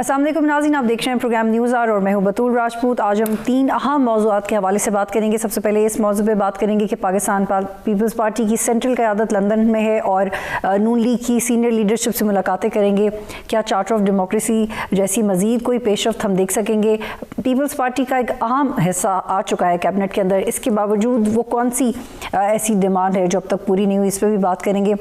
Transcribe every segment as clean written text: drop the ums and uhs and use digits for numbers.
अस्सलाम वालेकुम नाज़रीन, आप देख रहे हैं प्रोग्राम न्यूज़ आवर और मैं हूं बतूल राजपूत। आज हम 3 अहम मौज़ूआत के हवाले से बात करेंगे। सबसे पहले इस मौजू पे बात करेंगे कि पाकिस्तान पीपल्स पार्टी की सेंट्रल क़यादत लंदन में है और नून लीग की सीनियर लीडरशिप से मुलाकातें करेंगे। क्या चार्टर ऑफ डेमोक्रेसी जैसी मज़ीद कोई पेशरफ्त हम देख सकेंगे? पीपल्स पार्टी का एक अहम हिस्सा आ चुका है कैबिनेट के अंदर, इसके बावजूद वो कौन सी ऐसी डिमांड है जो अब तक पूरी नहीं हुई, इस पर भी बात करेंगे।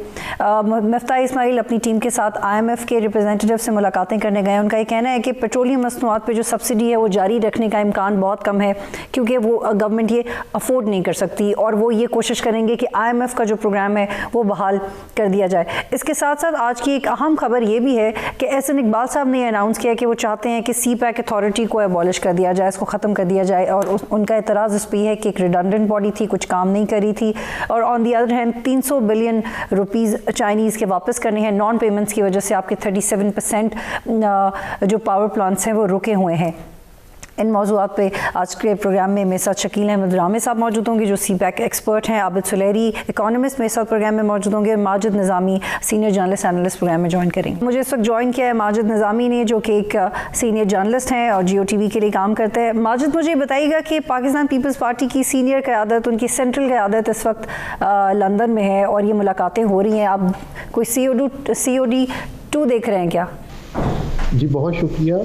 मफ्ता इस्माइल अपनी टीम के साथ IMF के रिप्रेजेंटेटिव से मुलाकातें करने गए। उनका ये कहना है कि पेट्रोलियम मसनूआत पे जो सब्सिडी है वो जारी रखने का इम्कान बहुत कम है, क्योंकि वो गवर्नमेंट ये अफोर्ड नहीं कर सकती और वो ये कोशिश करेंगे कि IMF का जो प्रोग्राम है वो बहाल कर दिया जाए। इसके साथ साथ आज की एक अहम खबर ये भी है कि एहसन इकबाल साहब ने अनाउंस किया कि वो चाहते हैं कि CPAC अथॉरिटी को एबॉलिश कर दिया जाए, इसको ख़त्म कर दिया जाए। और उनका एतराज़ इस पर है कि एक रिडंडेंट बॉडी थी, कुछ काम नहीं करी थी। और on the other hand 300 billion rupees Chinese के वापस करने हैं नॉन पेमेंट्स की वजह से। आपके 37% जो पावर प्लांट्स हैं वो रुके हुए हैं। इन मौज़ूआत पे आज के प्रोग्राम में मेरे साथ शकील अहमद रामे साहब मौजूद होंगे जो CPAC एक्सपर्ट हैं, आबिद सुलेरी इकोनॉमिस्ट मेरे साथ प्रोग्राम में मौजूद होंगे, माजिद निज़ामी सीनियर जर्नलिस्ट एनालिस्ट प्रोग्राम में ज्वाइन करेंगे। मुझे इस वक्त ज्वाइन किया है माजिद निज़ामी ने, जो कि एक सीनियर जर्नलिस्ट हैं और GOTV के लिए काम करते हैं। माजिद, मुझे बताइएगा कि पाकिस्तान पीपल्स पार्टी की सीनियर क़यादत, उनकी सेंट्रल क़यादत इस वक्त लंदन में है और ये मुलाकातें हो रही हैं। आप कोई COD 2 देख रहे हैं क्या? जी बहुत शुक्रिया।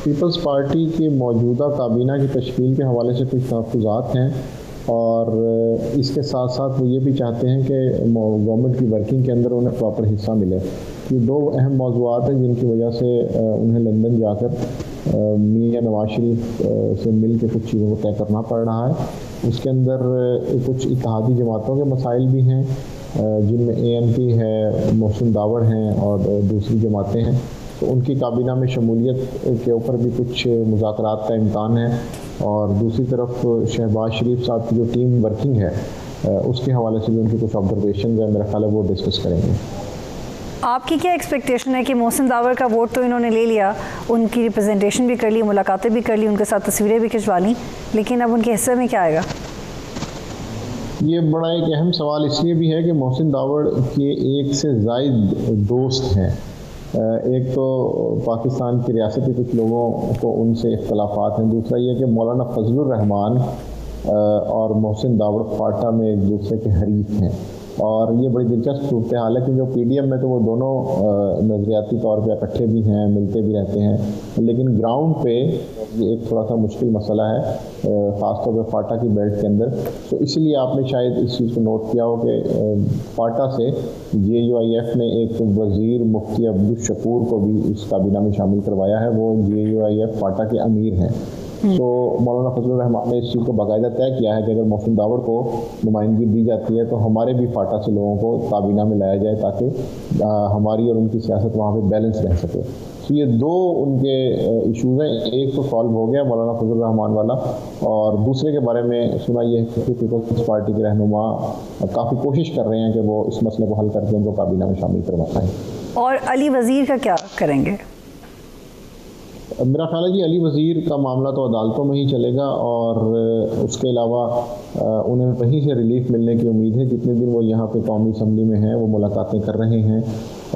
पीपल्स पार्टी के मौजूदा काबीना की तश्कील के हवाले से कुछ तहफ़्फ़ुज़ात हैं और इसके साथ साथ वो ये भी चाहते हैं कि गवर्नमेंट की वर्किंग के अंदर उन्हें प्रॉपर हिस्सा मिले। ये दो अहम मौज़ूआत हैं जिनकी वजह से उन्हें लंदन जाकर मियां नवाज शरीफ से मिल के कुछ चीज़ों को तय करना पड़ रहा है। उसके अंदर कुछ इत्तेहादी जमातों के मसाइल भी हैं जिनमें ANP है, मोहसिन दावड़ हैं और दूसरी जमातें हैं। तो उनकी काबीना में शमूलियत के ऊपर भी कुछ मुज़ाकरात का इम्कान है। और दूसरी तरफ शहबाज शरीफ साहब की जो टीम वर्किंग है उसके हवाले से भी उनकी कुछ ऑब्जर्वेशन है, मेरा ख्याल है वो डिस्कस करेंगे। आपकी क्या एक्सपेक्टेशन है कि मोहसिन दावर का वोट तो इन्होंने ले लिया, उनकी रिप्रेजेंटेशन भी कर ली, मुलाकातें भी कर ली, उनके साथ तस्वीरें भी खिंचवा ली, लेकिन अब उनके हिस्से में क्या आएगा? ये बड़ा एक अहम सवाल इसलिए भी है कि मोहसिन दावर के एक से ज़ायद दोस्त हैं। एक तो पाकिस्तान की रियासती कुछ लोगों को उनसे इख्तलाफात हैं, दूसरा ये कि मौलाना फजलुर रहमान और मोहसिन दावर फाटा में एक दूसरे के हरीफ हैं। और ये बड़ी दिलचस्प सूरत हाल है क्योंकि PDM में तो वो दोनों नज़रियाती तौर पे इकट्ठे भी हैं, मिलते भी रहते हैं, लेकिन ग्राउंड पे ये एक थोड़ा सा मुश्किल मसला है, ख़ासतौर पे फाटा की बेल्ट के अंदर। तो इसलिए आपने शायद इस चीज़ को नोट किया हो कि फाटा से JUIF ने एक वज़ीर मुफ्ती अब्दुल शकूर को भी इस काबीना में शामिल करवाया है। वो JUIF फाटा के अमीर हैं। तो मौलाना फजलुर रहमान ने इस चीज़ को बाकायदा तय किया है कि अगर मोहसिन दावर को नुमाइंदगी दी जाती है तो हमारे भी फाटा से लोगों को काबीना में लाया जाए ताकि हमारी और उनकी सियासत वहाँ पे बैलेंस रह सके। तो ये दो उनके इशूज़ हैं, एक तो सॉल्व हो गया मौलाना फजलुर रहमान वाला, और दूसरे के बारे में सुना ये है कि पीपल्स पार्टी के रहनुमा काफ़ी कोशिश कर रहे हैं कि वो इस मसले को हल करके उनको काबीना में शामिल करवा पाएँ। और अली वज़ीर का क्या करेंगे? मेरा ख्याल है कि अली वज़ीर का मामला तो अदालतों में ही चलेगा और उसके अलावा उन्हें वहीं से रिलीफ मिलने की उम्मीद है। जितने दिन वो यहाँ पे कौमी असम्बली में हैं वो मुलाकातें कर रहे हैं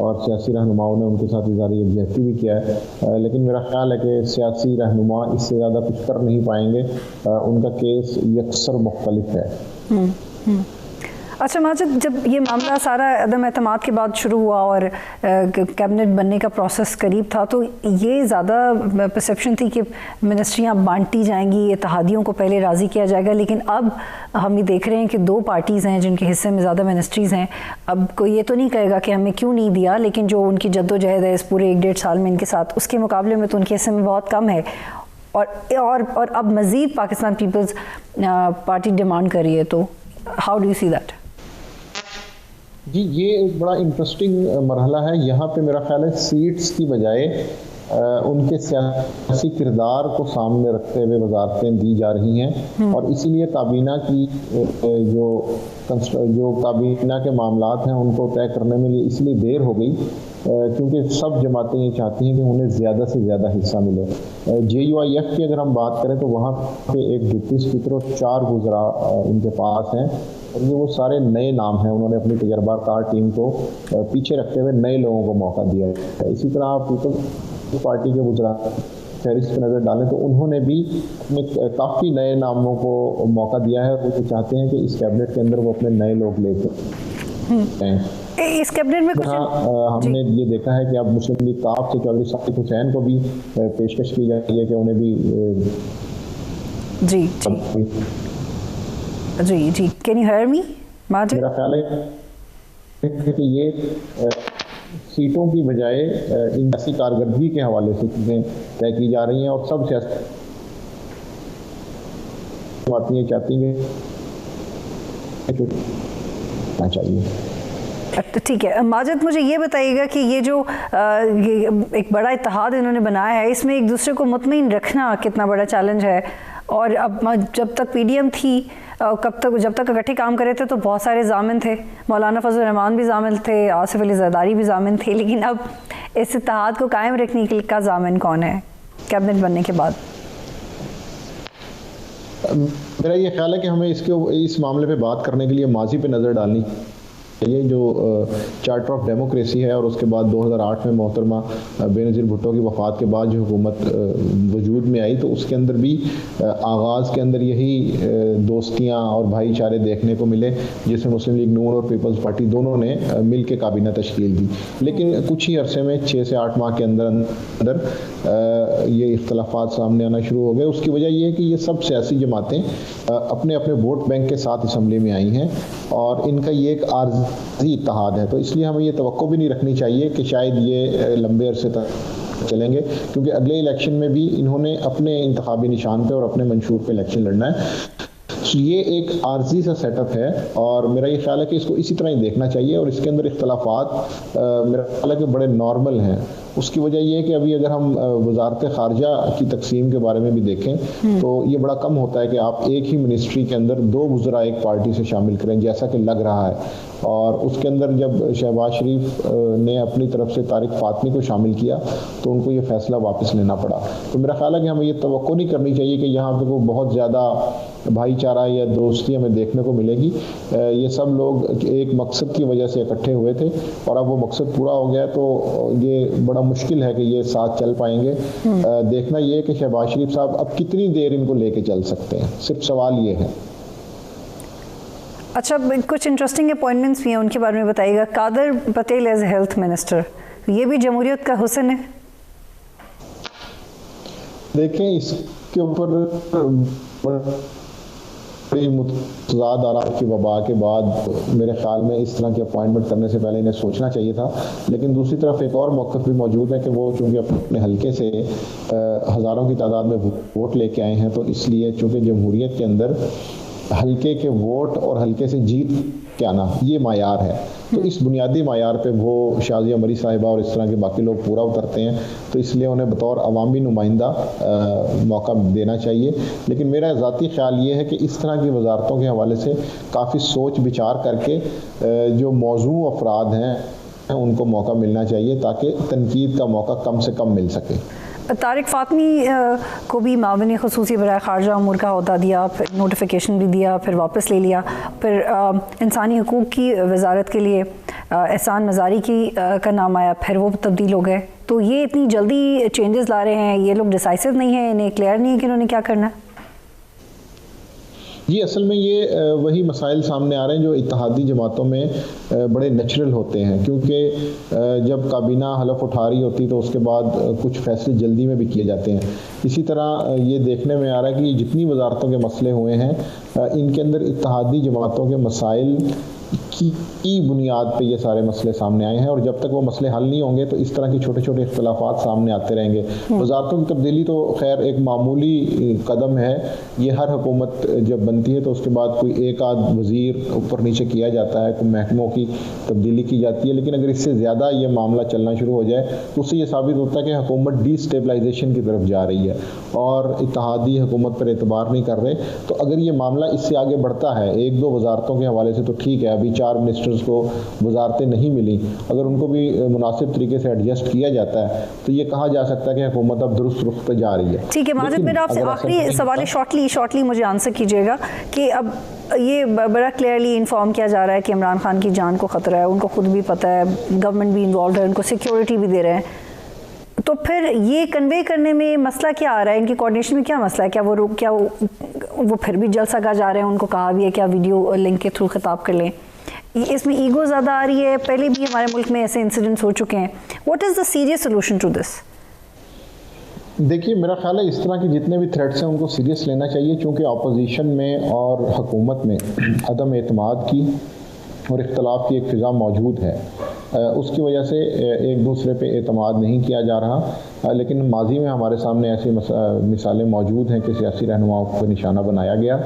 और सियासी रहनुमाओं ने उनके साथ इज़हार यकजहती भी किया है, लेकिन मेरा ख्याल है कि सियासी रहनुमा इससे ज़्यादा कुछ कर नहीं पाएंगे। उनका केस यकसर मुख्तलिफ है। अच्छा माजिद, जब ये मामला सारा अदम एतमाद के बाद शुरू हुआ और कैबिनेट बनने का प्रोसेस करीब था, तो ये ज़्यादा परसेप्शन थी कि मिनिस्ट्रियाँ बांटी जाएंगी, इत्तेहादियों को पहले राज़ी किया जाएगा, लेकिन अब हम ये देख रहे हैं कि 2 पार्टीज़ हैं जिनके हिस्से में ज़्यादा मिनिस्ट्रीज़ हैं। अब कोई ये तो नहीं कहेगा कि हमें क्यों नहीं दिया, लेकिन जो उनकी जद्दोजहद है इस पूरे 1-1.5 साल में इनके साथ, उसके मुकाबले में तो उनके हिस्से में बहुत कम है। और अब मज़ीद पाकिस्तान पीपल्स पार्टी डिमांड कर रही है, तो how do you see that? जी ये एक बड़ा इंटरेस्टिंग मरहला है। यहाँ पे मेरा ख्याल है सीट्स की बजाय उनके सियासी किरदार को सामने रखते हुए वजारतें दी जा रही हैं और इसीलिए काबीना की जो काबीना के मामलात हैं उनको तय करने में इसलिए देर हो गई क्योंकि सब जमातें ये चाहती हैं कि उन्हें ज़्यादा से ज़्यादा हिस्सा मिले। JUIF की अगर हम बात करें तो वहाँ पे एक डिप्टी स्पीकर और 4 वज़रा उनके पास हैं और ये वो सारे नए नाम हैं। उन्होंने अपनी तजर्बाकार टीम को पीछे रखते हुए नए लोगों को मौका दिया है। इसी तरह पार्टी के वज़रा फहरिस्त पर नज़र डालें तो उन्होंने भी अपने काफ़ी नए नामों को मौका दिया है। वो चाहते हैं कि इस कैबिनेट के अंदर वो अपने नए लोग लेकर आएँ। इस कैबिनेट में कुछ हमने ये देखा है कि अब मुस्लिम लीग काफ से चौधरी साकिब हुसैन को भी पेशकश की जाती है कि उन्हें भी जी जी जी can you hear me Majid? मेरा ख्याल है कि ये सीटों की बजाय इन ऐसी कारकर्दगी के हवाले से चीज़ें तय की जा रही हैं और सब सियासी बातें चाहती हैं चाहिए। तो ठीक है माजिद, मुझे ये बताइएगा कि ये जो ये एक बड़ा इत्तेहाद इन्होंने बनाया है, इसमें एक दूसरे को मुतमईन रखना कितना बड़ा चैलेंज है। और अब जब तक पीडीएम थी जब तक इकट्ठे काम कर रहे थे तो बहुत सारे जामिन थे, मौलाना फजल रहमान भी जामिन थे, आसिफ अली जरदारी भी जामिन थे, लेकिन अब इस इत्तेहाद को कायम रखने का जामिन कौन है कैबिनेट बनने के बाद? मेरा ये ख्याल है कि हमें इस मामले पे बात करने के लिए माजी पे नज़र डालनी ये जो चार्टर ऑफ डेमोक्रेसी है और उसके बाद 2008 में मोहतरमा बेनज़ीर भुट्टो की वफ़ात के बाद जो हुकूमत वजूद में आई तो उसके अंदर भी आगाज़ के अंदर यही दोस्तियाँ और भाईचारे देखने को मिले, जिसमें मुस्लिम लीग नून और पीपल्स पार्टी दोनों ने मिल के काबीना तश्कील दी। लेकिन कुछ ही अरसे में 6 से 8 माह के अंदर ये इख्तलाफात सामने आना शुरू हो गए। उसकी वजह यह है कि ये सब सियासी जमातें अपने अपने वोट बैंक के साथ असम्बली में आई हैं और इनका ये एक आर्जी इत्तेहाद है। तो इसलिए हमें ये तवक्को भी नहीं रखनी चाहिए कि शायद ये लंबे अरसे तक चलेंगे, क्योंकि अगले इलेक्शन में भी इन्होंने अपने इंतखाबी निशान पे और अपने मंशूर पे इलेक्शन लड़ना है। ये एक आर्जी सा सेटअप है और मेरा ये ख्याल है कि इसको इसी तरह ही देखना चाहिए और इसके अंदर इख्तलाफात मेरा ख्याल है कि बड़े नॉर्मल हैं। उसकी वजह यह है कि अभी अगर हम वजारत खारजा की तकसीम के बारे में भी देखें तो ये बड़ा कम होता है कि आप एक ही मिनिस्ट्री के अंदर 2 वज़रा एक पार्टी से शामिल करें, जैसा कि लग रहा है। और उसके अंदर जब शहबाज शरीफ ने अपनी तरफ से तारिक फातमी को शामिल किया तो उनको ये फैसला वापस लेना पड़ा। तो मेरा ख्याल है कि हमें ये तवक्को नहीं करनी चाहिए कि यहाँ पे वो बहुत ज़्यादा भाईचारा या दोस्ती हमें देखने को मिलेगी। ये सब लोग एक मकसद की वजह से इकट्ठे हुए थे और अब वो मकसद पूरा हो गया तो ये बड़ा मुश्किल है कि ये साथ चल पाएंगे। देखना ये है कि शहबाज शरीफ साहब अब कितनी देर इनको लेके चल सकते हैं, सिर्फ सवाल ये है। अच्छा, कुछ इंटरेस्टिंग अपॉइंटमेंट्स भी हैं, उनके बारे में बताइएगा। Kadar Patel as health minister, ये भी जमहूरियत का हुस्न है? देखें, इसके ऊपर मुतज़ाद आराम की वबा के बाद मेरे ख्याल में इस तरह की अपॉइंटमेंट करने से पहले इन्हें सोचना चाहिए था। लेकिन दूसरी तरफ एक और मौक़िफ़ भी मौजूद है कि वो चूँकि अपने हल्के से हज़ारों की तादाद में वोट लेके आए हैं, तो इसलिए चूँकि जमहूरियत के अंदर हल्के के वोट और हल्के से जीत के आना ये मायार है, तो इस बुनियादी मायार पे वो शाज़िया मरी साहिबा और इस तरह के बाकी लोग पूरा उतरते हैं, तो इसलिए उन्हें बतौर अवामी नुमाइंदा मौका देना चाहिए। लेकिन मेरा ज़ाती ख्याल ये है कि इस तरह की वजारतों के हवाले से काफ़ी सोच विचार करके जो मौजू अफराद हैं उनको मौका मिलना चाहिए ताकि तनकीद का मौका कम से कम मिल सके। तारिक फातमी को भी मामले ख़ुसूसी बराए ख़ारजा अमूर का अहदा दिया, फिर नोटिफिकेशन भी दिया, फिर वापस ले लिया, फिर इंसानी हकूक़ की वजारत के लिए एहसान मज़ारी का नाम आया, फिर वो तब्दील हो गए। तो ये इतनी जल्दी चेंजेस ला रहे हैं, ये लोग डिसाइसिव नहीं है, इन्हें क्लियर नहीं है कि उन्होंने क्या करना है। जी, असल में ये वही मसाइल सामने आ रहे हैं जो इत्तेहादी जमातों में बड़े नेचुरल होते हैं, क्योंकि जब काबीना हलफ उठा रही होती तो उसके बाद कुछ फैसले जल्दी में भी किए जाते हैं। इसी तरह ये देखने में आ रहा है कि जितनी वजारतों के मसले हुए हैं इनके अंदर इत्तेहादी जमातों के मसाइल की बुनियाद पे ये सारे मसले सामने आए हैं और जब तक वो मसले हल नहीं होंगे तो इस तरह के छोटे छोटे इख्तलाफात सामने आते रहेंगे। वजारतों की तब्दीली तो खैर एक मामूली कदम है, ये हर हुकूमत जब बनती है तो उसके बाद कोई एक आध वज़ीर ऊपर नीचे किया जाता है, कोई महकमों की तब्दीली की जाती है। लेकिन अगर इससे ज़्यादा ये मामला चलना शुरू हो जाए तो उससे ये साबित होता है कि हुकूमत डिस्टेबलाइजेशन की तरफ जा रही है और इत्तेहादी हुकूमत पर एतबार नहीं कर रहे। तो अगर ये मामला इससे आगे बढ़ता है, एक दो वजारतों के हवाले से तो ठीक है, अभी 4 मिनिस्टर्स को वजारतें नहीं मिली, अगर उनको भी मुनासिब तरीके से एडजस्ट किया जाता है तो ये कहा जा सकता है कि हुकूमत अब दुरुस्त रुख पे जा रही है। ठीक है माजिद, मेरा आपसे आखिरी सवाल है, शॉर्टली मुझे आंसर कीजिएगा कि अब ये बड़ा क्लियरली इन्फॉर्म किया जा रहा है कि इमरान खान की जान को ख़तरा है, उनको खुद भी पता है, गवर्नमेंट भी इन्वॉल्व है, उनको सिक्योरिटी भी दे रहे हैं, तो फिर ये कन्वे करने में मसला क्या आ रहा है, इनकी कोऑर्डिनेशन में क्या मसला है? क्या वो फिर भी जलसा जा रहे हैं? उनको कहा भी है क्या वीडियो लिंक के थ्रू खिताब कर लें? इसमें ईगो ज़्यादा आ रही है? पहले भी हमारे मुल्क में ऐसे इंसिडेंट्स हो चुके हैं। What is the serious solution to this? देखिए, मेरा ख्याल है इस तरह के जितने भी थ्रेट्स हैं उनको सीरियस लेना चाहिए, क्योंकि अपोजिशन में और हुकूमत में अदम एतमाद की और इख्तलाफ की एक फ़िज़ा मौजूद है। उसकी वजह से एक दूसरे पे एतमाद नहीं किया जा रहा। लेकिन माजी में हमारे सामने ऐसी मिसालें मौजूद हैं कि सियासी रहनुमाओं को निशाना बनाया गया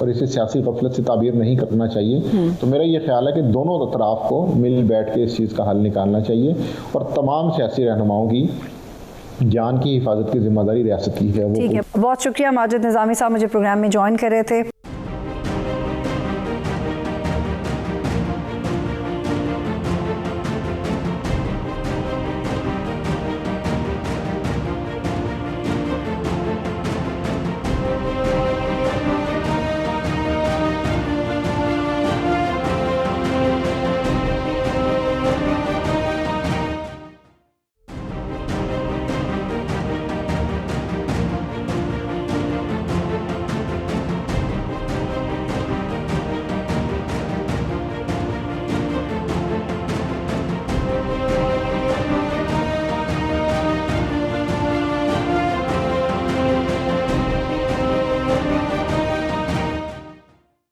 और इसे सियासी गफलत से ताबीर नहीं करना चाहिए। तो मेरा ये ख्याल है कि दोनों अतराफ़ को मिल बैठ के इस चीज़ का हल निकालना चाहिए और तमाम सियासी रहनुमाओं की जान की हिफाजत की जिम्मेदारी रियासत की है। ठीक है, बहुत शुक्रिया माजिद निज़ामी साहब मुझे प्रोग्राम में ज्वाइन कर रहे थे।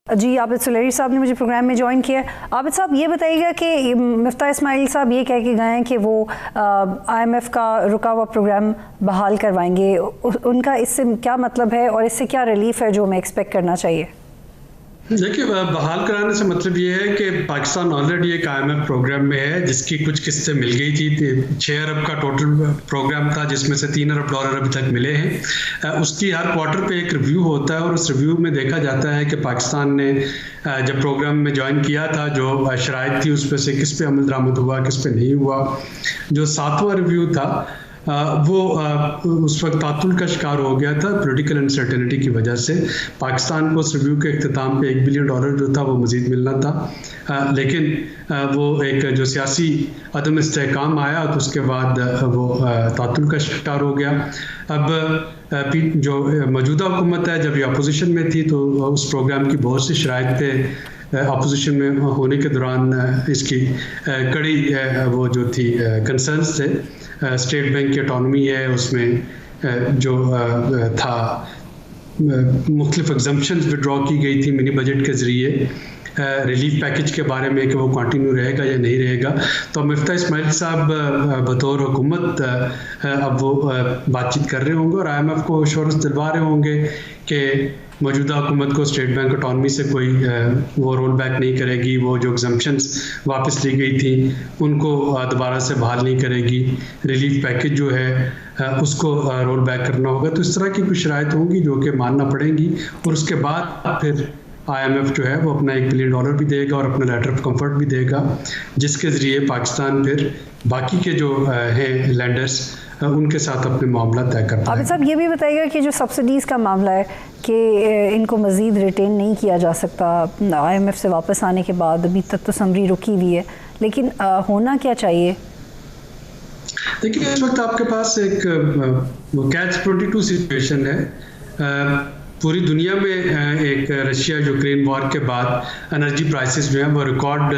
जी, आबिद सुलेरी साहब ने मुझे प्रोग्राम में ज्वाइन किया। आबिद साहब, ये बताइएगा कि मिफ्ता इस्माइल साहब ये कह के गए हैं कि वो IMF का रुका हुआ प्रोग्राम बहाल करवाएंगे। उनका इससे क्या मतलब है और इससे क्या रिलीफ है जो हमें एक्सपेक्ट करना चाहिए? देखिए, बहाल कराने से मतलब ये है कि पाकिस्तान ऑलरेडी एक IMF प्रोग्राम में है जिसकी कुछ किस्तें मिल गई थी। 6 अरब का टोटल प्रोग्राम था जिसमें से $3 अरब अभी तक मिले हैं। उसकी हर क्वार्टर पे एक रिव्यू होता है और उस रिव्यू में देखा जाता है कि पाकिस्तान ने जब प्रोग्राम में ज्वाइन किया था जो शराइत थी उस पर से किस पे अमल दरामद हुआ, किस पे नहीं हुआ। जो 7वां रिव्यू था वो उस वक्त तातुल का शिकार हो गया था पॉलिटिकल अनसर्टेनिटी की वजह से। पाकिस्तान को उस रिव्यू के इख्तिताम पे $1 बिलियन जो था वो मज़ीद मिलना था, लेकिन वो एक जो सियासी अदम इस्तेहकाम आया तो उसके बाद वो तातुल का शिकार हो गया। अब जो मौजूदा हुकूमत है, जब ये अपोजिशन में थी तो उस प्रोग्राम की बहुत सी शराइत अपोजिशन में होने के दौरान इसकी कड़ी वो जो थी कंसर्न्स थे। स्टेट बैंक की ऑटोनॉमी है, उसमें जो था मुख्तलिफ एग्जम्पशंस विड्रॉ की गई थी मिनी बजट के ज़रिए रिलीफ पैकेज के बारे में कि वो कंटिन्यू रहेगा या नहीं रहेगा। तो मिफ्ता इस्माइल साहब बतौर हुकूमत अब वो बातचीत कर रहे होंगे और IMF को एश्योरेंस दिलवा रहे होंगे कि मौजूदा हुकूमत को स्टेट बैंक ऑटोनॉमी से कोई वो रोल बैक नहीं करेगी, वो जो एग्जम्पशंस वापस ली गई थी उनको दोबारा से बहाल नहीं करेगी, रिलीफ पैकेज जो है उसको रोल बैक करना होगा। तो इस तरह की कुछ शराइत होंगी जो कि मानना पड़ेंगी और उसके बाद फिर IMF जो है वो अपना $1 बिलियन भी देगा और अपना लेटर ऑफ कंफर्ट भी देगा, जिसके ज़रिए पाकिस्तान फिर बाकी के जो हैं लैंडर्स उनके साथ अपने मामला तय कर पाए। आबिद साहब, ये भी बताइएगा कि जो सब्सिडीज़ का मामला है कि इनको मज़ीद रिटेन नहीं किया जा सकता IMF से वापस आने के बाद, अभी तक तो समरी रुकी हुई है, लेकिन होना क्या चाहिए? देखिए, इस वक्त आपके पास एक कैच 22 सिचुएशन है। पूरी दुनिया में एक रशिया यूक्रेन वॉर के बाद एनर्जी प्राइसेस जो हैं वो रिकॉर्ड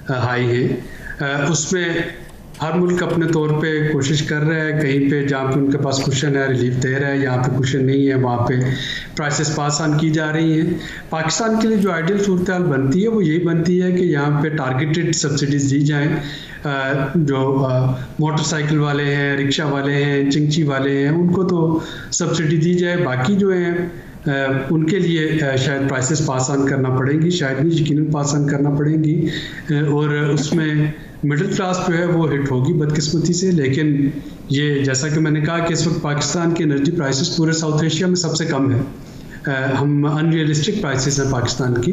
हाई हैं। उसमें हर मुल्क अपने तौर पे कोशिश कर रहा है, कहीं पे जहाँ पे उनके पास कुशन है रिलीफ दे रहा है, यहाँ पे कुशन नहीं है वहाँ पे प्राइसेस पास ऑन की जा रही हैं। पाकिस्तान के लिए जो आइडियल सूरत हाल बनती है वो यही बनती है कि यहाँ पे टारगेटेड सब्सिडीज़ दी जाएँ। जो मोटरसाइकिल वाले हैं, रिक्शा वाले हैं, चिंची वाले हैं, उनको तो सब्सिडी दी जाए, बाकी जो हैं उनके लिए शायद प्राइसेस पास ऑन करना पड़ेंगी, शायद नहीं यकीनन पास ऑन करना पड़ेंगी और उसमें मिडिल क्लास जो है वो हिट होगी बदकिस्मती से। लेकिन ये जैसा कि मैंने कहा कि इस वक्त पाकिस्तान की एनर्जी प्राइसेस पूरे साउथ एशिया में सबसे कम है। हम अनरियलिस्टिक प्राइसेस हैं पाकिस्तान की।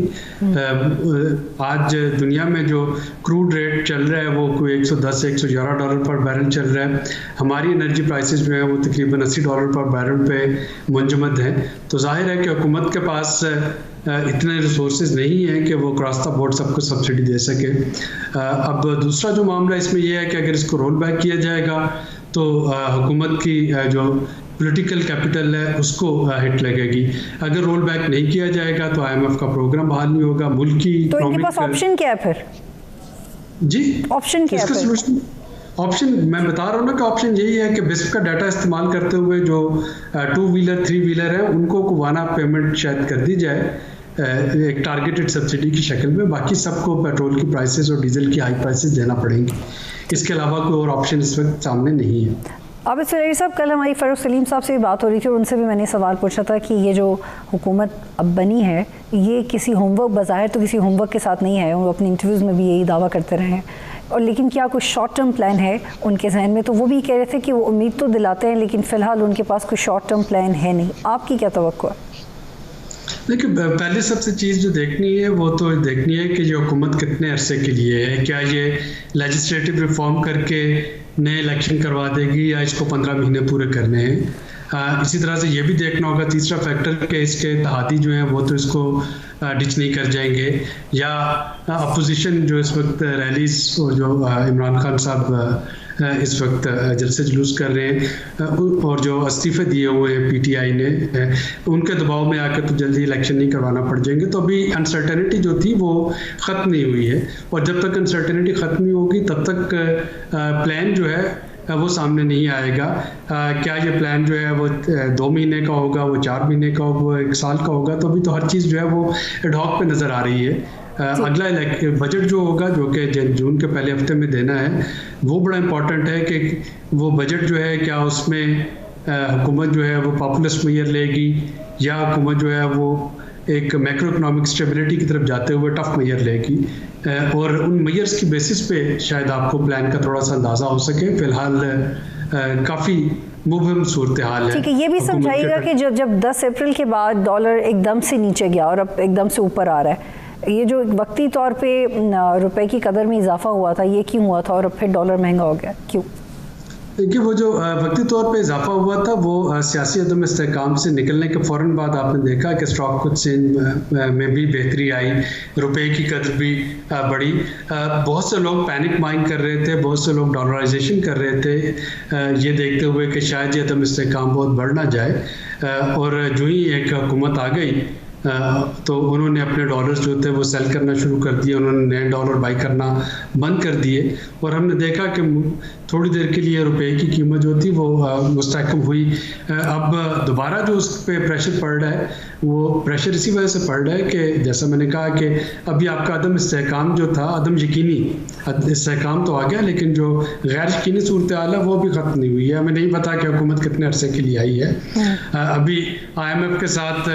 आज दुनिया में जो क्रूड रेट चल रहा है वो कोई $110 से $111 पर बैरल चल रहा है। हमारी एनर्जी प्राइसेस जो है वो तकरीबन $80 पर बैरल पे मुंजमद हैं। तो जाहिर है कि हुकूमत के पास इतने रिसोर्सेज नहीं हैं कि वो क्रॉस द बोर्ड सबको सब्सिडी दे सके। अब दूसरा जो मामला इसमें यह है कि अगर इसको रोल बैक किया जाएगा तो हुकूमत की जो पॉलिटिकल कैपिटल है उसको हिट लगेगी। अगर रोल बैक नहीं किया जाएगा तो IMF का प्रोग्राम बहाल नहीं होगा। मुल्क की तो इनके पास ऑप्शन क्या है फिर? जी, ऑप्शन क्या है फिर? ऑप्शन मैं बता रहा हूँ ना कि ऑप्शन यही है कि बिस्प का डाटा इस्तेमाल करते हुए जो 2 व्हीलर 3 व्हीलर है उनको वन ऑफ पेमेंट शायद कर दी जाए एक टारगेटेड सब्सिडी की शक्ल में। बाकी सबको पेट्रोल की प्राइसेस और डीजल की हाई प्राइसेस देना पड़ेंगी। इसके अलावा कोई और ऑप्शन इस वक्त सामने नहीं है। आबिद सुरैरी साहब, कल हमारी फ़रूख सलीम साहब से भी बात हो रही थी और उनसे भी मैंने सवाल पूछा था कि ये जो हुकूमत अब बनी है ये किसी होमवर्क, बज़ाहिर तो किसी होमवर्क के साथ नहीं है, वो अपनी इंटरव्यूज़ में भी यही दावा करते रहे हैं, और लेकिन क्या कुछ शॉर्ट टर्म प्लान है उनके जहन में? तो वो भी कह रहे थे कि वो उम्मीद तो दिलाते हैं लेकिन फ़िलहाल उनके पास कोई शॉर्ट टर्म प्लान है नहीं। आपकी क्या तवक्को है? देखिए, पहली सबसे चीज़ जो देखनी है वो तो देखनी है कि ये हुकूमत कितने अरसे के लिए है। क्या ये लेजिस्लेटिव रिफॉर्म करके नए इलेक्शन करवा देगी या इसको 15 महीने पूरे करने हैं। इसी तरह से ये भी देखना होगा तीसरा फैक्टर कि इसके इत्तेहादी जो हैं वो तो इसको डिच नहीं कर जाएंगे, या अपोजिशन जो इस वक्त रैलीज और जो इमरान खान साहब इस वक्त जलसे जुलूस कर रहे हैं और जो इस्तीफे दिए हुए हैं PTI ने, उनके दबाव में आकर तो जल्दी इलेक्शन नहीं करवाना पड़ जाएंगे। तो अभी अनसर्टेनिटी जो थी वो ख़त्म नहीं हुई है, और जब तक अनसर्टेनिटी ख़त्म नहीं होगी तब तक प्लान जो है वो सामने नहीं आएगा। क्या ये प्लान जो है वो 2 महीने का होगा, वो 4 महीने का होगा, वो 1 साल का होगा? तो अभी तो हर चीज़ जो है वो एडहॉक पे नज़र आ रही है। अगला बजट जो होगा, जो कि जून के पहले हफ्ते में देना है, वो बड़ा इम्पॉर्टेंट है कि वो बजट जो है क्या उसमें हुकूमत जो है वो पॉपुलिस्ट मेजर लेगी या हुकूमत जो है वो एक मैक्रो इकोनॉमिक स्टेबिलिटी की तरफ जाते हुए टफ मेजर लेगी, और उन मेजर्स की बेसिस पे शायद आपको प्लान का थोड़ा सा अंदाज़ा हो सके। फिलहाल काफ़ी मुबहम सूरत हाल है। ठीक है, ये भी समझाइएगा कि जब 10 अप्रैल के बाद डॉलर एकदम से नीचे गया और अब एकदम से ऊपर आ रहा है, ये जो वक्ती तौर पे रुपए की कदर में इजाफा हुआ था, ये क्यों हुआ था और अब फिर डॉलर महंगा हो गया, क्यों? देखिए, वो जो वक्ती तौर पे इजाफा हुआ था वो सियासी अदम इस्तेहकाम से निकलने के फ़ौरन बाद आपने देखा कि स्टॉक एक्सचेंज में भी बेहतरी आई, रुपए की कदर भी बढ़ी। बहुत से लोग पैनिक बाइंग कर रहे थे, बहुत से लोग डॉलराइजेशन कर रहे थे, ये देखते हुए कि शायद ये अदम इस्तेहकाम बहुत बढ़ ना जाए। और जो ही एक हुकूमत आ गई तो उन्होंने अपने डॉलर्स जो थे वो सेल करना शुरू कर दिए, उन्होंने नए डॉलर बाई करना बंद कर दिए, और हमने देखा कि थोड़ी देर के लिए रुपए की कीमत जो थी वो मुस्तहकम हुई। अब दोबारा जो उस पर प्रेशर पड़ रहा है, वो प्रेशर इसी वजह से पड़ रहा है कि जैसा मैंने कहा कि अभी आपका अदम इस्तेहकाम जो था, अदम यकीनी इस्तेहकाम तो आ गया, लेकिन जो गैर यकीनी सूरत हाल है वो भी ख़त्म नहीं हुई है। हमें नहीं पता कि हुकूमत कितने अरसे के लिए आई है। अभी IMF के साथ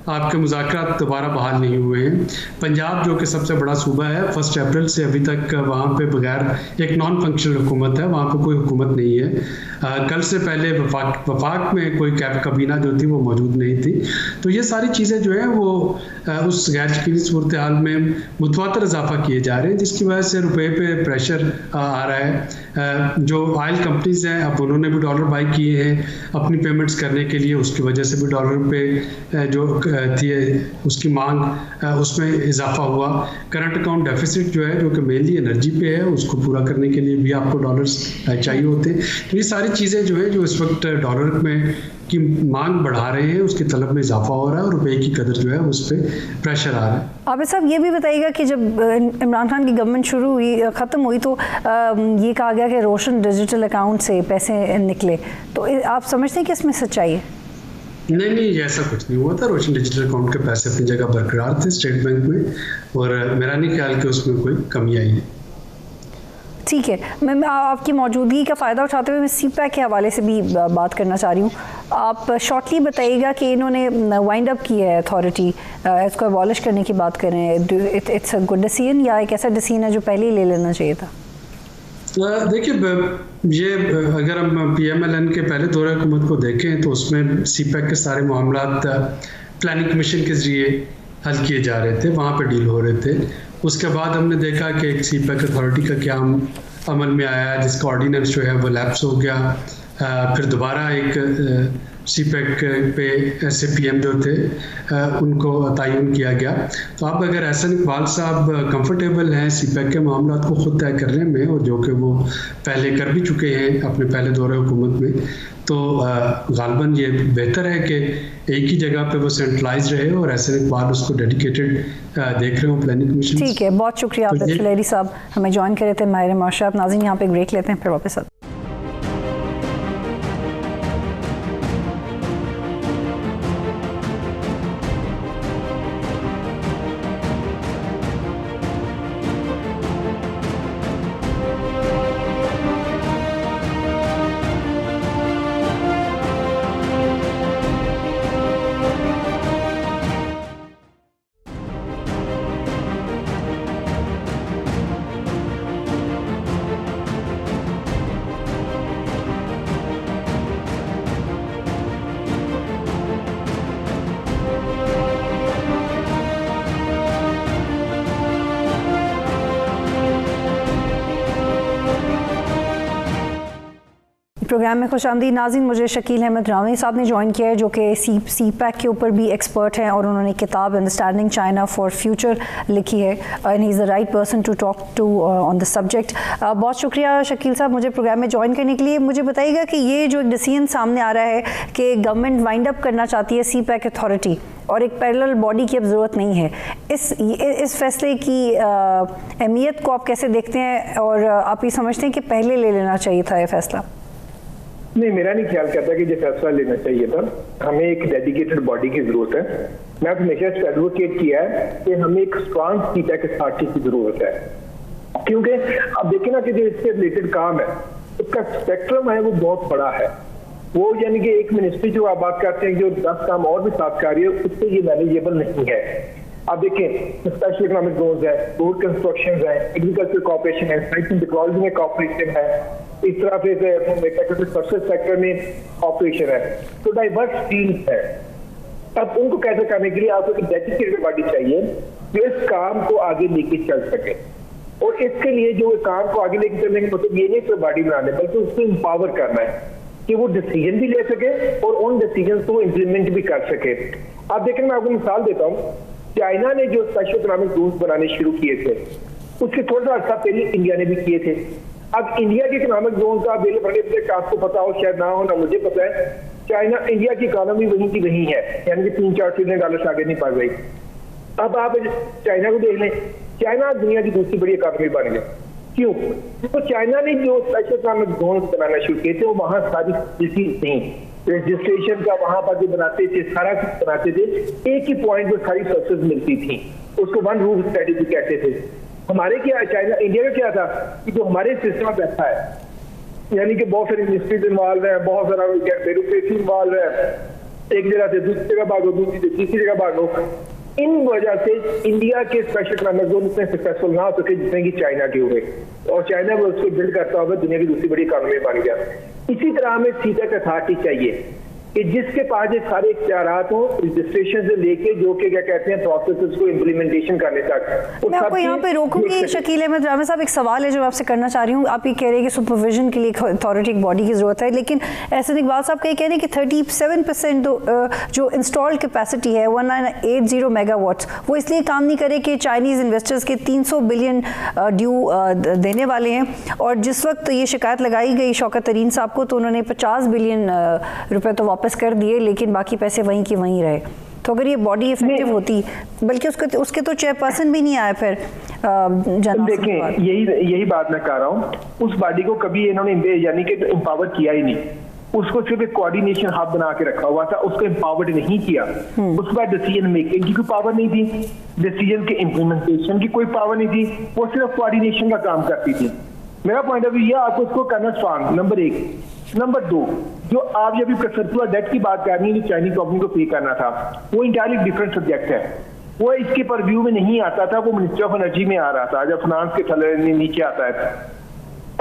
आपके मुज़ाकरात दोबारा बहाल नहीं हुए हैं। पंजाब जो कि सबसे बड़ा सूबा है, 1 अप्रैल से अभी तक वहाँ पे बगैर एक नॉन फंक्शनल हुकूमत है, वहाँ पे कोई हुकूमत नहीं है। कल से पहले वफाक में कोई काबीना जो थी वो मौजूद नहीं थी। तो ये सारी चीज़ें जो है वो उस गैर यकीनी सूरत हाल में मुतवातर इजाफा किए जा रहे हैं, जिसकी वजह से रुपए पे प्रेशर आ रहा है। जो ऑयल कंपनीज हैं अब उन्होंने भी डॉलर बाई किए हैं अपनी पेमेंट्स करने के लिए, उसकी वजह से भी डॉलर पे जो थी उसकी मांग उसमें इजाफा हुआ। करंट अकाउंट डेफिसिट जो है, जो कि मेनली एनर्जी पे है, उसको पूरा करने के लिए भी आपको डॉलर्स चाहिए होते हैं। तो ये सारी चीज़ें जो है जो इस वक्त डॉलर में की मांग बढ़ा रहे हैं, उसकी तलब में इजाफा हो रहा है और रुपए की कदर जो है उस पर प्रेशर आ रहा है। आबिद साहब, ये भी बताइएगा कि जब इमरान खान की गवर्नमेंट शुरू हुई, ख़त्म हुई, तो ये कहा गया कि रोशन डिजिटल अकाउंट से पैसे निकले, तो आप समझते हैं कि इसमें सच्चाई है? नहीं, ऐसा कुछ नहीं हुआ था। रोशन डिजिटल अकाउंट के पैसे अपनी जगह बरकरार थे स्टेट बैंक में, और मेरा नहीं ख्याल कि उसमें कोई कमी आई है। ठीक है, मैं आपकी मौजूदगी का फ़ायदा उठाते हुए मैं CPEC के हवाले से भी बात करना चाह रही हूँ। आप शॉर्टली बताइएगा कि इन्होंने वाइंड अप की है अथॉरिटी, इसको अबॉलिश करने की बात कर रहे हैं, इट्स अ गुड डिसीजन या एक ऐसा डिसीजन है जो पहले ही ले लेना चाहिए था? देखिए, ये अगर हम PMLN के पहले दौरे हुकूमत को देखें तो उसमें CPEC के सारे मामलात प्लानिंग कमीशन के ज़रिए हल किए जा रहे थे, वहाँ पे डील हो रहे थे। उसके बाद हमने देखा कि एक CPEC अथॉरिटी का क्या अमल में आया, जिसका ऑर्डिनेंस जो है वो लैप्स हो गया, फिर दोबारा एक सीपैक पे SAPM जो थे उनको तयन किया गया। तो अब अगर एहसन इकबाल साहब कंफर्टेबल हैं सीपैक के मामला को खुद तय करने में, और जो कि वो पहले कर भी चुके हैं अपने पहले दौरे हुकूमत में, तो गालबन ये बेहतर है कि एक ही जगह पे वो सेंट्रलाइज रहे और एहसन इकबाल उसको डेडिकेटेड देख रहे हो प्लानिंग कमीशन। ठीक है, बहुत शुक्रिया आप लुत्फ़ुल्लाह साहब हमें ज्वाइन करे थे माहिर माशरात। नाज़रीन यहाँ पे एक ब्रेक लेते हैं, फिर वापस आते हैं। प्रोग्राम में खुशामदीद नाज़रीन। मुझे शकील अहमद रावी साहब ने ज्वाइन किया है जो कि सीपैक के ऊपर भी एक्सपर्ट हैं और उन्होंने किताब अंडरस्टैंडिंग चाइना फॉर फ्यूचर लिखी है and he is the right person to talk to on the subject. बहुत शुक्रिया शकील साहब मुझे प्रोग्राम में ज्वाइन करने के लिए। मुझे बताइएगा कि ये जो एक डिसीजन सामने आ रहा है कि गवर्नमेंट वाइंड अप करना चाहती है सीपैक अथॉरिटी और एक पैरेलल बॉडी की अब ज़रूरत नहीं है, इस फैसले की अहमियत को आप कैसे देखते हैं और आप ये समझते हैं कि पहले ले लेना चाहिए था ये फैसला? नहीं, मेरा नहीं ख्याल करता कि ये फैसला लेना चाहिए था। हमें एक डेडिकेटेड बॉडी की जरूरत है। मैं हमेशा एडवोकेट किया है कि हमें एक स्ट्रॉन्ग सीपैक अथॉरिटी की जरूरत है, क्योंकि अब देखें ना कि जो इससे रिलेटेड काम है उसका स्पेक्ट्रम है वो बहुत बड़ा है। वो यानी कि एक मिनिस्ट्री जो आप बात करते हैं जो 10 काम और भी साथ कर रही है उससे ये मैनेजेबल नहीं है। आप देखें स्पेशल इकोनॉमिक जोन्स है, रोड कंस्ट्रक्शन है, एग्रीकल्चर कॉर्पोरेशन है, साइंस एंड टेक्नोलॉजी में कॉर्पोरेशन है, इस तरह से सोशल सेक्टर में ऑपरेशन है, तो डाइवर्स फील्ड है। अब उनको कैसे करने के लिए आपको एक डेडिकेटेड बॉडी चाहिए जो इस काम को आगे लेके चल सके, और इसके लिए जो काम को आगे लेके चलने का मतलब ये नहीं तो बॉडी बनाने बल्कि उसको एम्पावर करना है कि वो डिसीजन भी ले सके और उन डिसीजन को इम्प्लीमेंट भी कर सके। आप देखें, मैं आपको मिसाल देता हूँ, चाइना ने जो स्पेशल इकोनॉमिक जोन्स बनाने शुरू किए थे उसके थोड़ा सा अर्सा पहले इंडिया ने भी किए थे। अब इंडिया के इकोनॉमिक जोन का आपको पता हो शायद ना हो, ना मुझे पता है, चाइना इंडिया की इकोनॉमी वहीं की वहीं है, यानी कि $3-4 ट्रिलियन से आगे नहीं बढ़ रही। अब आप चाइना को देख लें, चाइना दुनिया की दूसरी बड़ी इकोनॉमी बन गई। क्यों? तो चाइना ने जो स्पेशल इकोनॉमिक जोन बनाना शुरू किए थे वो वहां सारी फैसिलिटीज थी, रजिस्ट्रेशन का वहां पर जो बनाते थे सारा कुछ बनाते थे, एक ही पॉइंट पर सारी सर्विसेज मिलती थी, उसको वन रूफ स्ट्रेटेजी कहते थे। हमारे क्या चाइना इंडिया का क्या था कि जो हमारे सिस्टम में बैठा है, यानी कि बहुत सारी मिनिस्ट्रीज इन्वॉल्व है, बहुत सारा ब्यूरोक्रेसी इन्वॉल्व है, एक जगह से दूसरी जगह भागो, दूसरी से तीसरी जगह भागो। इन वजह से इंडिया के स्पेशल इकोनॉमिक जोन इतने सक्सेसफुल ना हो सके जितने की चाइना के हुए, और चाइना वो उसको बिल्ड करता हुआ दुनिया की दूसरी बड़ी इकोनॉमी बन गया। इसी तरह हमें सीपैक अथॉरिटी चाहिए कि जिसके पास ये सारे इख्तियारात हो, रजिस्ट्रेशन से लेके जो कि क्या कहते हैं प्रोसेसेस को इम्प्लीमेंटेशन करने तक। मैं आपको यहाँ पे रोकूंगी शकील अहमद रावी साहब, एक सवाल है जो आपसे करना चाह रही हूँ। आप ये कह रहे हैं कि सुपरविजन के लिए अथॉरिटी एक बॉडी की जरूरत है, लेकिन एहसन इकबाल साहब कह रहे हैं कि 37% जो इंस्टॉल्ड कैपेसिटी है 1980 मेगावाट्स वो इसलिए काम नहीं करे कि चाइनीज़ इन्वेस्टर्स के 300 बिलियन ड्यू देने वाले हैं, और जिस वक्त ये शिकायत लगाई गई शौकत तरीन साहब को तो उन्होंने 50 बिलियन रुपए तो वापस कर दिए, लेकिन बाकी पैसे वहीं की वहीं रहे। तो अगर ये बॉडी इफेक्टिव होती, बल्कि उसके तो चेयरपर्सन भी नहीं आए फिर देखें, यही बात मैं कह रहा हूँ, उस बॉडी को कभी इन्होंने यानी कि एम्पावर किया ही नहीं, उसको सिर्फ एक कोऑर्डिनेशन हब बना के रखा हुआ था, उसको एम्पावर्ड नहीं किया। उसके बाद डिसीजन मेकिंग की कोई पावर नहीं थी, डिसीजन के इम्प्लीमेंटेशन की कोई पावर नहीं थी, वो सिर्फ कोऑर्डिनेशन का काम करती थी। मेरा पॉइंट ऑफ व्यू ये, आपको उसको करना स्ट्रॉन्ग, नंबर 1। नंबर 2, जो आप जब सर्कुलर डेट की बात कर रही है जो चाइनीज कंपनी को पे करना था, वो इंटायरली डिफरेंट सब्जेक्ट है, वो इसके परव्यू में नहीं आता था, वो मिनिस्ट्री ऑफ एनर्जी में आ रहा था, जब फाइनेंस के थले नीचे आता है।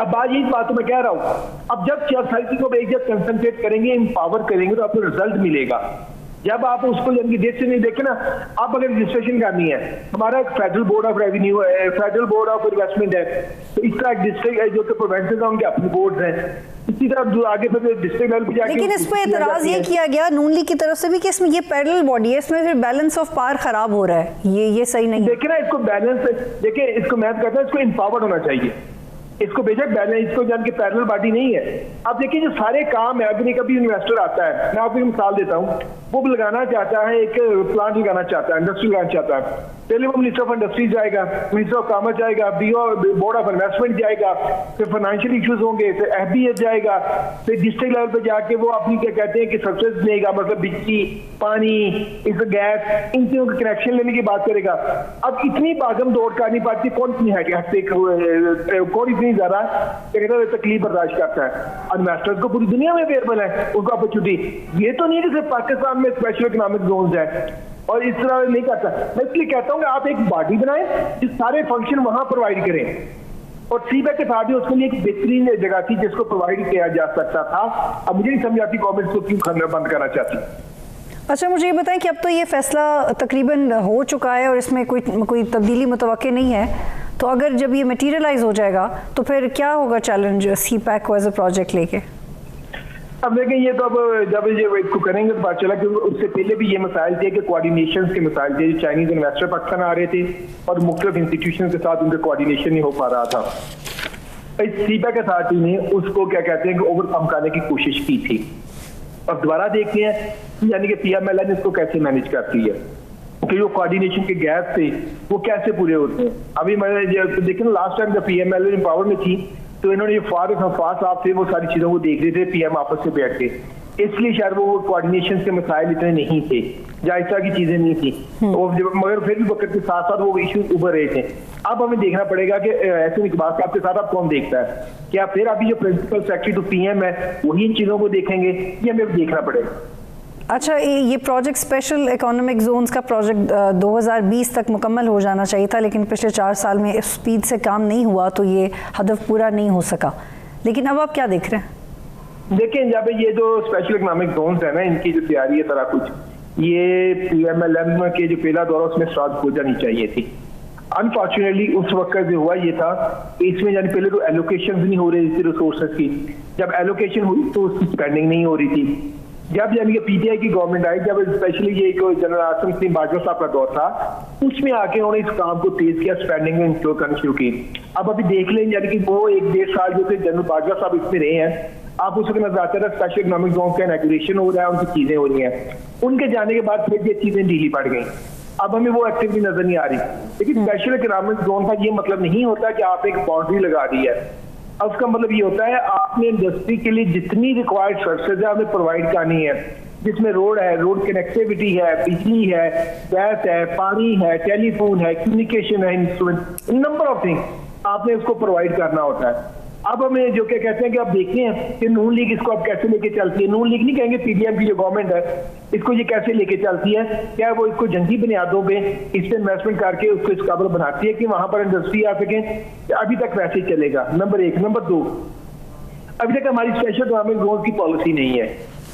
अब आज इस बात तो मैं कह रहा हूँ, अब जब अथॉरिटी को एक जब कंसंट्रेट करेंगे, एम्पावर करेंगे तो आपको रिजल्ट मिलेगा। जब आप उसको देश से नहीं देखे ना, आप अगर रजिस्ट्रेशन करनी है, हमारा एक फेडरल बोर्ड ऑफ रेवेन्यू है, फेडरल बोर्ड ऑफ इन्वेस्टमेंट है, तो इसका एक डिस्ट्रिक्ट जो कि प्रोविंसेस हैं उनके अपने बोर्ड हैं, इसी तरह जो आगे फिर डिस्ट्रिक्ट लेवल पे जाके। लेकिन इस पे एतराज ये किया गया नून लीग की तरफ से भी कि इसमें ये पैरेलल बॉडी है, इसमें फिर बैलेंस ऑफ पावर खराब हो रहा है, ये सही नहीं। देखिए ना, इसको बैलेंस, देखिए इसको मैं कहता हूँ इसको इम्पावर्ड होना चाहिए, इसको बेशक बैलेंस, इसको जान के पैरेलल पार्टी नहीं है। अब देखिए जो सारे काम है, अगर कभी इन्वेस्टर आता है, मैं आपको एक मिसाल देता हूँ, वो लगाना चाहता है, एक प्लांट लगाना चाहता है, इंडस्ट्री लगाना चाहता है, पहले वो मिनिस्टर ऑफ इंडस्ट्री जाएगा, मिनिस्टर ऑफ कॉमर्स जाएगा, बोर्ड ऑफ इन्वेस्टमेंट जाएगा, फिर फाइनेंशियल इश्यूज होंगे, फिर FBS जाएगा, फिर डिस्ट्रिक्ट लेवल पे जाके वो अपनी क्या कहते हैं कि सर्विसेज लेगा, मतलब बिजली, पानी, इस गैस, इन चीजों का कनेक्शन लेने की बात करेगा। अब इतनी भागम दौड़ करनी पड़ती, कौन इतनी कौन इतनी ज्यादा तकलीफ बर्दाश्त करता है। इन्वेस्टर्स को पूरी दुनिया में अवेलेबल है उनको अपॉर्चुनिटी, ये तो नहीं है कि सिर्फ पाकिस्तान में स्पेशल इकोनॉमिक जोन है और इस तरह नहीं करता। मैं इसलिए कहता हूँ कि आप एक बॉडी बनाएं जिस सारे फंक्शन वहां प्रोवाइड करें, और सीबैक के साथ ही उसके लिए एक बेहतरीन जगह थी जिसको प्रोवाइड किया जा सकता था। अब मुझे नहीं समझ आती गवर्नमेंट को क्यों बंद करना चाहती। अच्छा, मुझे ये बताएं कि अब तो ये फैसला तकरीबन हो चुका है और इसमें कोई तब्दीली मुतवक्के नहीं है, तो अगर जब ये मटीरियलाइज हो जाएगा तो फिर क्या होगा चैलेंज सीपैक को एज अ प्रोजेक्ट लेके? अब देखें, ये तो अब जब ये इसको करेंगे तो पता चला कि उससे पहले भी ये मसाइल थे कि कोऑर्डिनेशन के मसाइल थे, चाइनीज इन्वेस्टर पाकिस्तान आ रहे थे और मुख्तलिफ इंस्टीट्यूशन के साथ उनका कोऑर्डिनेशन नहीं हो पा रहा था। इस सीपैक अथॉरिटी ने उसको क्या कहते हैं कि ओवरकम करने की कोशिश की थी। अब दोबारा देखते हैं यानी कि PMLN इसको कैसे मैनेज करती है, कि जो कोऑर्डिनेशन के गैप थे वो कैसे पूरे होते हैं। अभी मैं देखिए ना, लास्ट टाइम जब PMLN पावर में थी तो इन्होंने फारूक हफाज साहब थे, वो सारी चीजों को देख रहे थे PM आपस से बैठ के, इसलिए शायद वो कोऑर्डिनेशन के मसाइल इतने नहीं थे, जायजा की चीजें नहीं थी, मगर फिर भी वक्त के साथ साथ वो इश्यूज उभर रहे थे। अब हमें देखना पड़ेगा कि ऐसे इकबाल साहब के साथ अब कौन देखता है, क्या फिर अभी जो प्रिंसिपल सेक्रेटरी टू PM है वही इन चीजों को देखेंगे, ये हमें देखना पड़ेगा। अच्छा, ये प्रोजेक्ट स्पेशल इकोनॉमिक जोन्स का प्रोजेक्ट 2020 तक मुकम्मल हो जाना चाहिए था, लेकिन पिछले 4 साल में इस स्पीड से काम नहीं हुआ तो ये हदफ पूरा नहीं हो सका। लेकिन अब आप क्या देख रहे हैं? देखिए, जब ये जो स्पेशल इकोनॉमिक जोन्स है ना, इनकी जो तैयारी है सारा कुछ, ये PMLN के जो पहला दौर उसमें स्टार्ट हो जानी चाहिए थी। अनफॉर्चुनेटली उस वक्त जो हुआ ये था, इसमें यानी पहले तो एलोकेशन नहीं हो रही थी रिसोर्सेज की, जब एलोकेशन हुई तो उसकी स्पेंडिंग नहीं हो रही थी। जब यानी कि PTI की गवर्नमेंट आई, जब स्पेशली ये जनरल आसिम सिंह बाजवा साहब का दौर था, उसमें आके उन्होंने इस काम को तेज किया, स्पेंडिंग में इंक्लूड करना शुरू की। अब अभी देख लें यानी कि वो 1-1.5 साल जो थे जनरल बाजवा साहब इसमें रहे हैं, आप उसके नजर आता है स्पेशल इकोनॉमिक जोन का इनॉग्रेशन हो रहा है, उनकी चीजें हो रही हैं, उनके जाने के बाद फिर ये चीजें ढीली पड़ गई। अब हमें वो एक्टिविटी नजर नहीं आ रही। लेकिन स्पेशल इकोनॉमिक जोन का ये मतलब नहीं होता कि आप एक बाउंड्री लगा दी है, उसका मतलब ये होता है आपने इंडस्ट्री के लिए जितनी रिक्वायर्ड सर्विसेज है हमें प्रोवाइड करनी है, जिसमें रोड है, रोड कनेक्टिविटी है, बिजली है, गैस है, पानी है, टेलीफोन है, कम्युनिकेशन है, इंस्ट्रूमेंट, नंबर ऑफ थिंग्स आपने उसको प्रोवाइड करना होता है। अब हमें जो क्या कहते हैं कि आप देखते हैं कि नून लीग इसको अब कैसे लेके चलती है, नून लीग नहीं कहेंगे, PDM की जो गवर्नमेंट है इसको ये कैसे लेके चलती है, क्या वो इसको जंगी बुनियादों पे इस पे इन्वेस्टमेंट करके उसको इस काबिल बनाती है कि वहां पर इंडस्ट्री आ सके, अभी तक वैसे ही चलेगा। नंबर 1। नंबर 2, अभी तक हमारी स्पेशल इकोनॉमिक जोन की पॉलिसी नहीं है।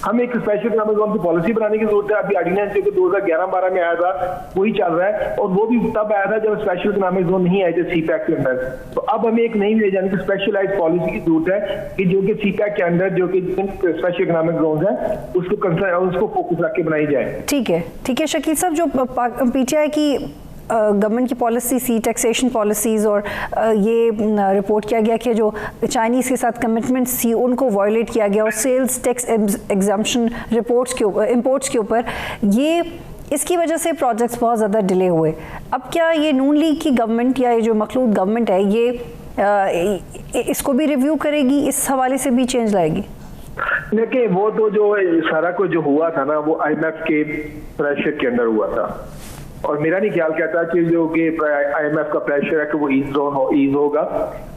हमें एक स्पेशल इकोनॉमिक जोन की पॉलिसी बनाने की जरूरत है। अभी ऑर्डिनेंस जो 2011-12 में आया था वही चल रहा है, और वो भी तब आया था जब स्पेशल इकोनॉमिक जोन नहीं आए थे सीपैक के अंदर। तो अब हमें एक नई ले जाने की स्पेशलाइज्ड पॉलिसी की जरूरत है कि जो कि सीपैक के अंदर जो कि स्पेशल इकोनॉमिक जोन है उसको फोकस रख के बनाई जाए। ठीक है शकील साहब, जो PTI की गवर्नमेंट की पॉलिसी सी टैक्सेशन पॉलिसीज़ और ये रिपोर्ट किया गया कि जो चाइनीज़ के साथ कमिटमेंट्स थी उनको वायलेट किया गया, और सेल्स टैक्स एग्जम्पशन रिपोर्ट्स के ऊपर, इंपोर्ट्स के ऊपर, ये इसकी वजह से प्रोजेक्ट्स बहुत ज़्यादा डिले हुए। अब क्या ये नून लीग की गवर्नमेंट या ये जो मखलूत गवर्नमेंट है ये इसको भी रिव्यू करेगी, इस हवाले से भी चेंज लाएगी? देखिए, वो तो जो सारा कुछ जो हुआ था ना वो IMF के प्रेशर के अंदर हुआ था, और मेरा नहीं ख्याल कहता कि जो कि IMF का प्रेशर है कि वो ईज होगा,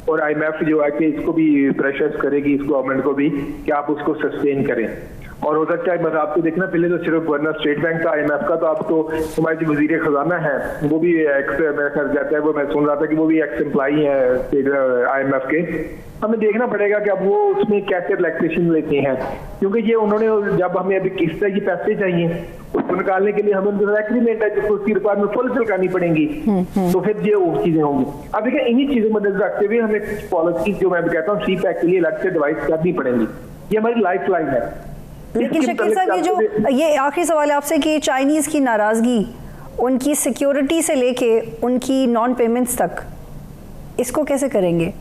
और IMF जो है कि इसको भी प्रेशर करेगी इस गवर्नमेंट को भी कि आप उसको सस्टेन करें। और हो सकता है, बस आप तो देखना, पहले तो सिर्फ वरना स्टेट बैंक का, IMF का, तो अब तो हमारे जो वजीर खजाना है वो भी मेरा ख्याल जाता है, वो मैं सुन रहा था कि वो भी एक्स एम्प्लॉई है IMF के। हमें देखना पड़ेगा कि अब वो उसमें कैसे रिलैक्सेशन लेते हैं, क्योंकि ये उन्होंने जब हमें अभी किस तरह की पैसे चाहिए उसको निकालने के लिए हमें उनके साथ एग्रीमेंट है जिसको उसकी रिक्वायरमेंट फुलफिल करनी पड़ेगी, तो फिर ये वो चीजें होंगी। अब देखिए, इन्हीं चीजों में नजर रखते हुए हमें कुछ पॉलिसी, जो मैं कहता हूँ CPEC के लिए अलग से डिवाइस करनी पड़ेंगी, ये हमारी लाइफ लाइन है। लेकिन शकील साहब, ये आखिरी सवाल है आपसे कि चाइनीज की नाराजगी, उनकी सिक्योरिटी से लेके उनकी नॉन पेमेंट्स तक, इसको कैसे करेंगे?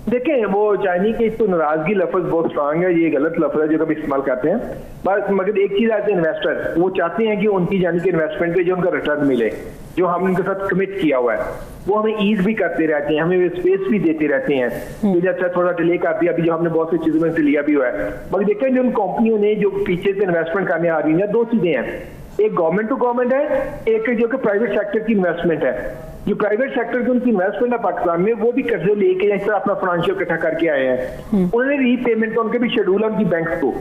देखें, वो चाइनी की तो नाराजगी लफ्ज बहुत स्ट्रांग है, ये गलत लफ्ज है जो कभी इस्तेमाल करते हैं, बस मगर एक चीज आती है, इन्वेस्टर वो चाहते हैं कि उनकी यानी कि इन्वेस्टमेंट पे जो उनका रिटर्न मिले, जो हम उनके साथ कमिट किया हुआ है, वो हमें ईज भी करते रहते हैं, हमें स्पेस भी देते रहते हैं। तो अच्छा थोड़ा डिले कर दिया, अभी जो हमने बहुत सी चीजों में से लिया भी हुआ है, मगर देखें जो उन कंपनियों ने जो पीछे से इन्वेस्टमेंट करने आ रही है, दो चीजें हैं, एक गवर्नमेंट टू गवर्नमेंट है, एक जो कि प्राइवेट सेक्टर की इन्वेस्टमेंट है। जो प्राइवेट सेक्टर की उनकी इन्वेस्टमेंट है पाकिस्तान में, वो भी कर्जे लेके इस तरह अपना फाइनेंशियल इकट्ठा करके आए हैं। उन्होंने रीपेमेंट का उनके भी शेड्यूल है उनकी बैंक को,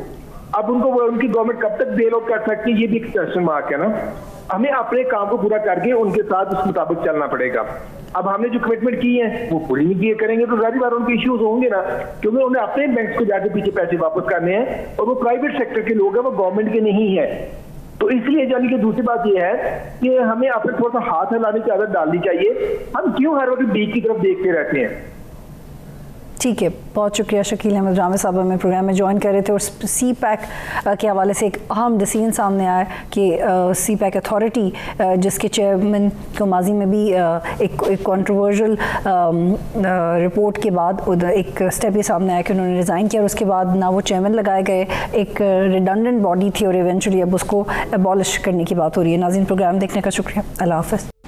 अब उनको उनकी गवर्नमेंट कब तक बेल आउट कर सकती है, ये भी एक क्वेश्चन मार्क है ना। हमें अपने काम को पूरा करके उनके साथ उस मुताबिक चलना पड़ेगा। अब हमने जो कमिटमेंट की है वो पूरी नहीं किए करेंगे तो जारी बार उनके इश्यूज होंगे ना, क्योंकि उन्हें अपने बैंक को जाके पीछे पैसे वापस करने हैं, और वो प्राइवेट सेक्टर के लोग हैं, वो गवर्नमेंट के नहीं है। तो इसलिए यानी कि दूसरी बात यह है कि हमें अपने थोड़ा सा हाथ हिलाने की आदत डालनी चाहिए। हम क्यों हर वक्त बीच की तरफ देखते रहते हैं? ठीक है, बहुत शुक्रिया शकील अहमद रामी साहब हमें प्रोग्राम में ज्वाइन कर रहे थे। और CPEC के हवाले से एक अहम डिसीजन सामने आया कि CPEC अथॉरिटी जिसके चेयरमैन को माजी में भी एक कंट्रोवर्शियल रिपोर्ट के बाद एक स्टेप ये सामने आया कि उन्होंने रिज़ाइन किया, और उसके बाद ना वो चेयरमैन लगाए गए, एक रिडंडेंट बॉडी थी और इवेंचुअली अब उसको एबॉलिश करने की बात हो रही है। नाज़रीन, प्रोग्राम देखने का शुक्रिया, अल्लाह हाफ़िज़।